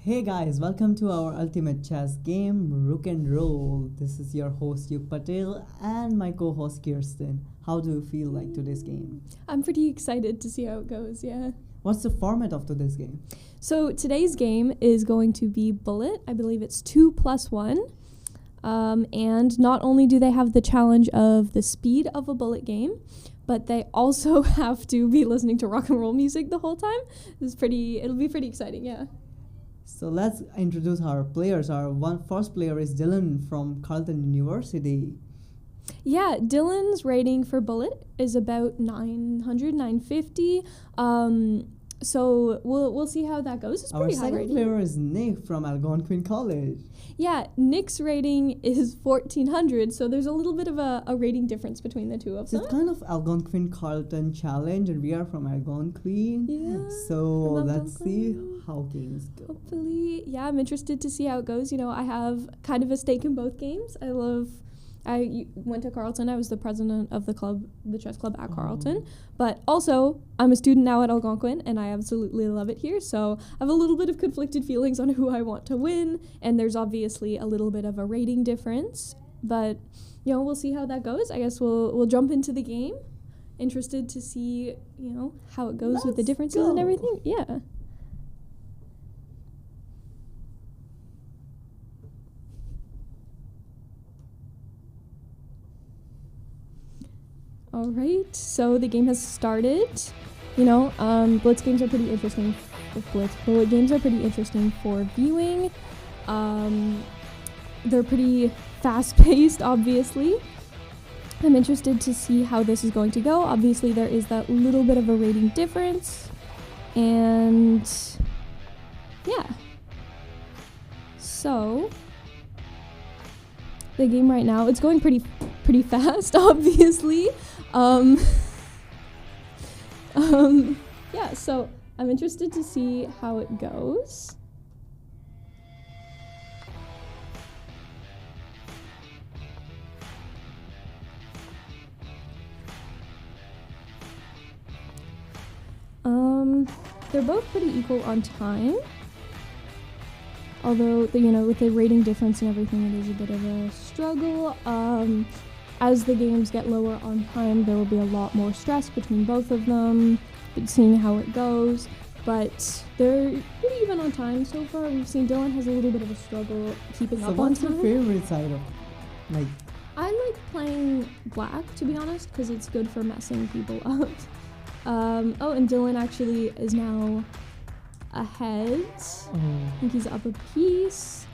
Hey guys, welcome to our ultimate chess game, Rook and Roll. This is your host, Patel, and my co-host, Kearstin. How do you feel like today's game? I'm pretty excited to see how it goes, yeah. What's the format of today's game? So today's game is going to be bullet. I believe it's 2+1. And not only do they have the challenge of the speed of a bullet game, but they also have to be listening to rock and roll music the whole time. It'll be pretty exciting, yeah. So let's introduce our players. Our first player is Dylan from Carleton University. Yeah, Dylan's rating for bullet is about 900, 950. So we'll see how that goes. It's pretty high Our second rating. player is Nick from Algonquin College. Yeah, Nick's rating is 1400, so there's a little bit of a rating difference between the two of So them. it's kind of Algonquin Carleton challenge, and we are from Algonquin. Yeah, So from let's see Algonquin. how games go. Hopefully, yeah, I'm interested to see how it goes. You know, I have kind of a stake in both games. I went to Carleton. I was the president of the club, the chess club at Carleton. But also, I'm a student now at Algonquin, and I absolutely love it here. So I have a little bit of conflicted feelings on who I want to win, and there's obviously a little bit of a rating difference. But, you know, we'll see how that goes. I guess we'll jump into the game. Interested to see, you know, how it goes with the Let's differences and go. everything. Yeah. All right, so the game has started. You know, blitz games are pretty interesting. Bullet games are pretty interesting for viewing. They're pretty fast-paced, obviously. I'm interested to see how this is going to go. Obviously, there is that little bit of a rating difference. And yeah. So the game right now, it's going pretty fast, obviously. Yeah, so I'm interested to see how it goes. They're both pretty equal on time. Although, with the rating difference and everything, it is a bit of a struggle. As the games get lower on time, there will be a lot more stress between both of them, seeing how it goes. But they're pretty even on time so far. We've seen Dylan has a little bit of a struggle keeping up on what's time. your favorite side of, like, I like playing black, to be honest, because it's good for messing people up. And Dylan actually is now ahead. I think he's up a piece.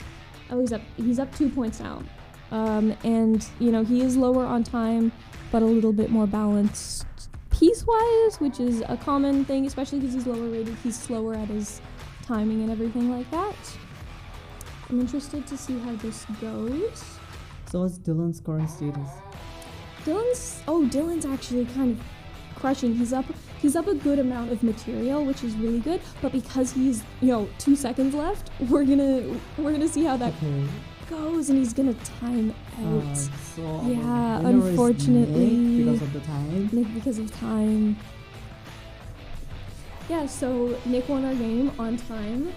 Oh, he's up 2 points now. And, he is lower on time, but a little bit more balanced piece-wise, which is a common thing, especially because he's lower rated. He's slower at his timing and everything like that. I'm interested to see how this goes. So what's Dylan's current status? Dylan's actually kind of crushing. He's up a good amount of material, which is really good, but because he's 2 seconds left, we're gonna see how that goes, and he's gonna time out. So Yeah, winner is unfortunately. Nick because of the time. Nick, because of time. Yeah, so Nick won our game on time.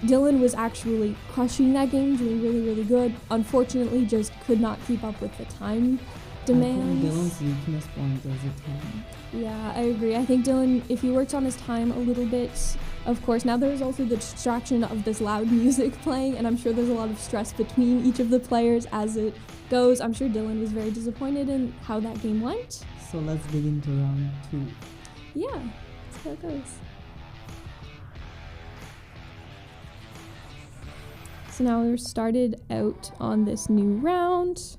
Dylan was actually crushing that game, doing really, really good. Unfortunately, just could not keep up with the time demands. I think Dylan's weakness point is the time. Yeah, I agree. I think Dylan, if he works on his time a little bit, of course, now there's also the distraction of this loud music playing, and I'm sure there's a lot of stress between each of the players as it goes. I'm sure Dylan was very disappointed in how that game went. So let's dig into round 2. Yeah, that's how it goes. So now we're started out on this new round.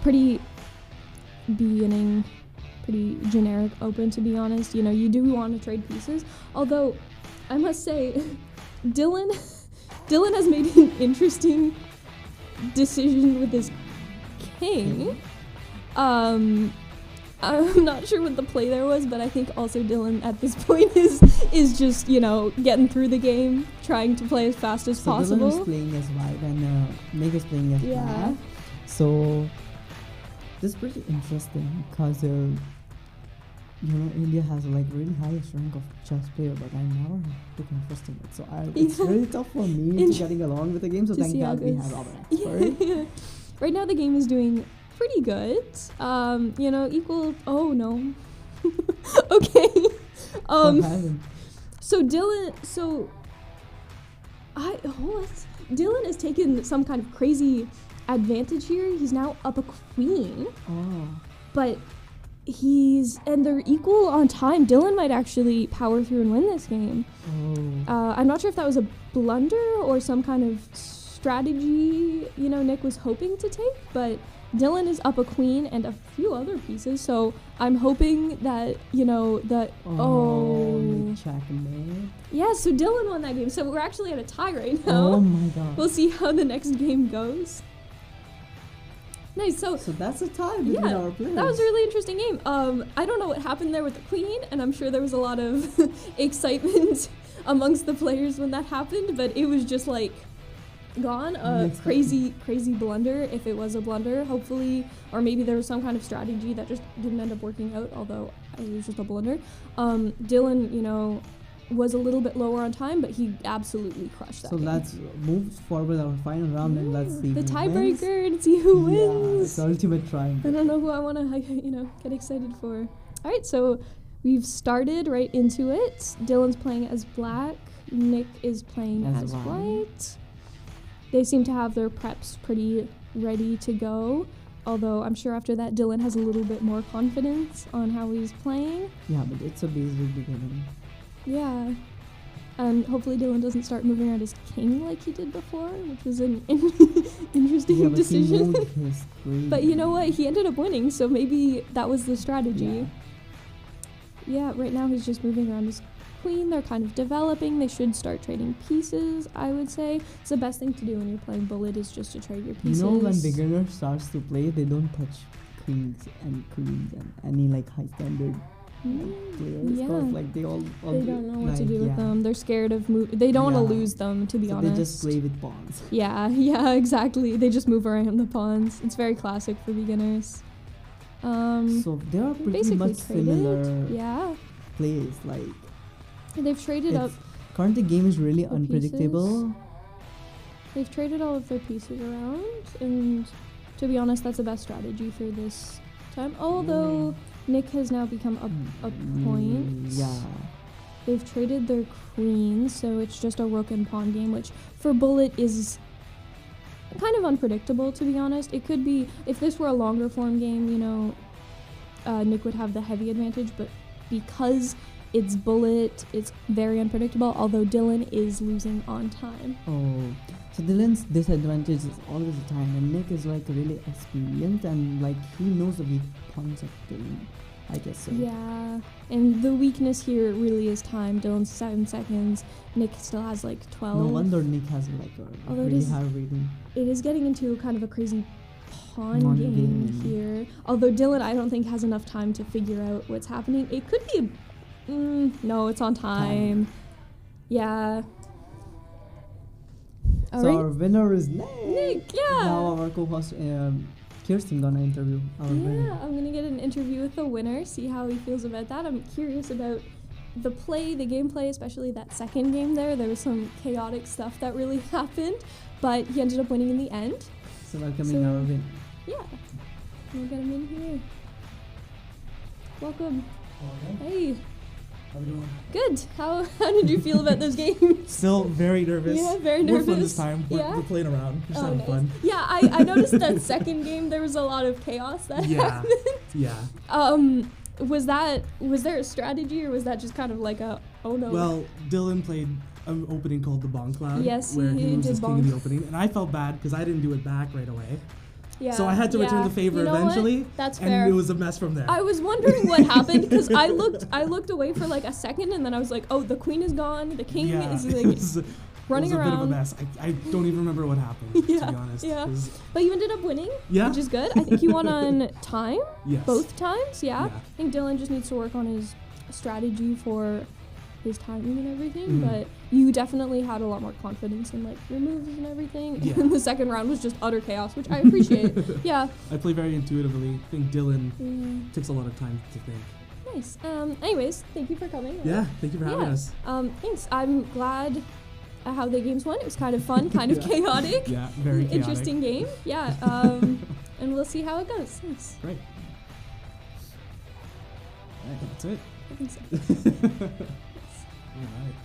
Pretty beginning, pretty generic open, to be honest. You do want to trade pieces. Although, I must say, Dylan has made an interesting decision with his king. I'm not sure what the play there was, but I think also Dylan at this point is just, getting through the game, trying to play as fast as possible. Dylan is playing as white and Nick is playing as black. So this is pretty interesting because India has like really highest rank of chess player, but I never took interest in it. So it's really tough for me to getting along with the game. So thank God we have our expert. Right now the game is doing pretty good. Equal. Oh no. Okay. So Dylan. Dylan has taken some kind of crazy advantage here. He's now up a queen. Oh. But they're equal on time. Dylan might actually power through and win this game. Oh. I'm not sure if that was a blunder or some kind of strategy, Nick was hoping to take, but Dylan is up a queen and a few other pieces, so I'm hoping that, Checkmate. Yeah, so Dylan won that game, so we're actually at a tie right now. Oh my God. We'll see how the next game goes. Nice, so that's a tie between our players. That was a really interesting game. I don't know what happened there with the queen, and I'm sure there was a lot of excitement amongst the players when that happened, but it was just like gone. Crazy blunder, if it was a blunder, hopefully, or maybe there was some kind of strategy that just didn't end up working out, although it was just a blunder. Dylan, was a little bit lower on time, but he absolutely crushed that game. Let's move forward our final round and let's see the who tiebreaker and see who wins. It's the ultimate triumph. I don't know who I want to, get excited for. All right, so we've started right into it. Dylan's playing as black. Nick is playing as white. They seem to have their preps pretty ready to go. Although I'm sure after that, Dylan has a little bit more confidence on how he's playing. Yeah, but it's a basic beginning. Yeah. And hopefully Dylan doesn't start moving around his king like he did before, which was an interesting decision. But you know what? He ended up winning, so maybe that was the strategy. Yeah, right now he's just moving around his queen. They're kind of developing. They should start trading pieces, I would say. It's the best thing to do when you're playing bullet is just to trade your pieces. When beginner starts to play, they don't touch queens and any like high standard players. Like they don't know what to do with them. They're scared of they don't want to lose them, to be honest. They just play with pawns. Yeah, exactly. They just move around the pawns. It's very classic for beginners. So they are pretty much similar plays. Like they've traded up. Currently, game is really unpredictable. They've traded all of their pieces around, and to be honest, that's the best strategy for this time. Although Nick has now become a point. Yeah. They've traded their queen, so it's just a rook and pawn game, which for bullet is kind of unpredictable, to be honest. It could be, if this were a longer form game, Nick would have the heavy advantage, but because it's bullet, it's very unpredictable, although Dylan is losing on time. Oh, so Dylan's disadvantage is always the time, and Nick is like really experienced and like he knows the weak points of Dylan, I guess so. Yeah, and the weakness here really is time. Dylan's 7 seconds, Nick still has like 12. No wonder Nick has like a really high rating. It is getting into kind of a crazy pawn game here. Although Dylan, I don't think has enough time to figure out what's happening. It could be no, it's on time. Yeah. So our winner is Nick, yeah. Now our co-host Kearstin gonna interview our winner. Yeah, I'm gonna get an interview with the winner, see how he feels about that. I'm curious about the gameplay, especially that second game there. There was some chaotic stuff that really happened, but he ended up winning in the end. So welcoming our winner. Yeah. We'll get him in here. Welcome. Hey. How are we doing? Good. How did you feel about those games? Still very nervous. Yeah, very nervous. We're fun this time. We're playing around. We're just having fun. Yeah, I noticed that second game there was a lot of chaos that happened. Yeah. Was there a strategy or was that just kind of like a oh no? Well, Dylan played an opening called the Bomb Cloud. Yes, where he was did his king in the opening, and I felt bad because I didn't do it back right away. Yeah, so I had to return the favor eventually. What? That's and fair. It was a mess from there. I was wondering what happened because I looked away for like a second and then I was like, oh, the queen is gone, the king is like running around. It was a bit of a mess. I don't even remember what happened, to be honest. Yeah. But you ended up winning, which is good. I think you won on time. Yes. Both times, yeah. I think Dylan just needs to work on his strategy for his timing and everything, but you definitely had a lot more confidence in like your moves and everything. Yeah. And the second round was just utter chaos, which I appreciate. Yeah. I play very intuitively. I think Dylan takes a lot of time to think. Nice. Anyways, thank you for coming. Yeah, thank you for having us. Thanks. I'm glad how the games went. It was kind of fun, kind of chaotic. Yeah, very chaotic. Interesting game. Yeah. And we'll see how it goes. Thanks. Great. That's it. I think so. All right.